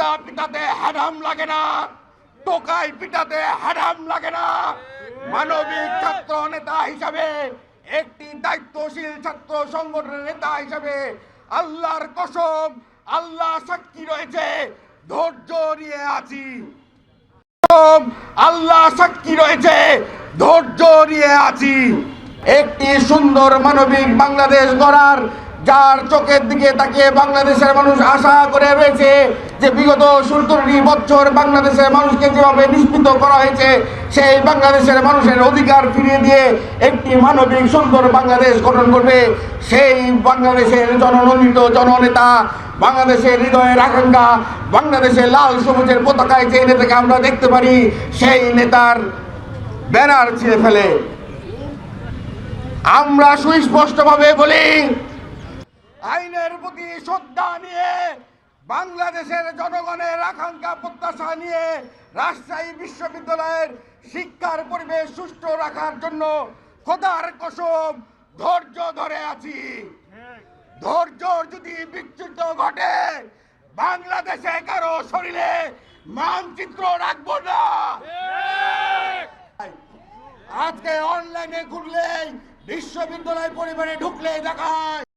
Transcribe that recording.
বক্তা পিটাতে হারাম লাগে না, টোকাই পিটাতে হারাম লাগে না। মানবিক ছাত্র নেতা হিসাবে, একটি দায়িত্বশীল ছাত্র সংগঠনের নেতা হিসাবে আল্লাহর কসম, আল্লাহ সাক্ষী রয়েছে, ধৈর্য নিয়ে আছি। আল্লাহ সাক্ষী রয়েছে, ধৈর্য নিয়ে আছি। একটি সুন্দর মানবিক বাংলাদেশ গড়ার, যার চোখের দিকে তাকিয়ে বাংলাদেশের মানুষ আশা করে রয়েছে যে বিগত 17 বছর বাংলাদেশের মানুষকে যেভাবে নিষ্পিত করা হয়েছে, সেই বাংলাদেশের মানুষের অধিকার ফিরিয়ে দিয়ে একটি মানবিক সুন্দর বাংলাদেশ গঠন করবে। সেই বাংলাদেশের জননন্দিত জননেতা, বাংলাদেশের হৃদয়ের আকাঙ্ক্ষা, বাংলাদেশের লাল সবুজের পতাকায় যে নেতাকে আমরা দেখতে পারি, সেই নেতার ব্যানার ছিঁড়ে ফেলে আমরা সুস্পষ্টভাবে বলি, আইনের প্রতি শ্রদ্ধা নিয়ে, বাংলাদেশের জনগণের আকাঙ্ক্ষা প্রত্যাশা নিয়ে রাজশাহী বিশ্ববিদ্যালয়ের শিক্ষার পরিবেশ সুষ্ঠু রাখার জন্য খোদার কসম ধৈর্য ধরে আছি। ধৈর্য যদি বিচ্যুত ঘটে, বাংলাদেশে কারো শরীরে মানচিত্র রাখবো না। আজকে অনলাইনে ঘুরলেই, বিশ্ববিদ্যালয় পরিবারে ঢুকলেই দেখায়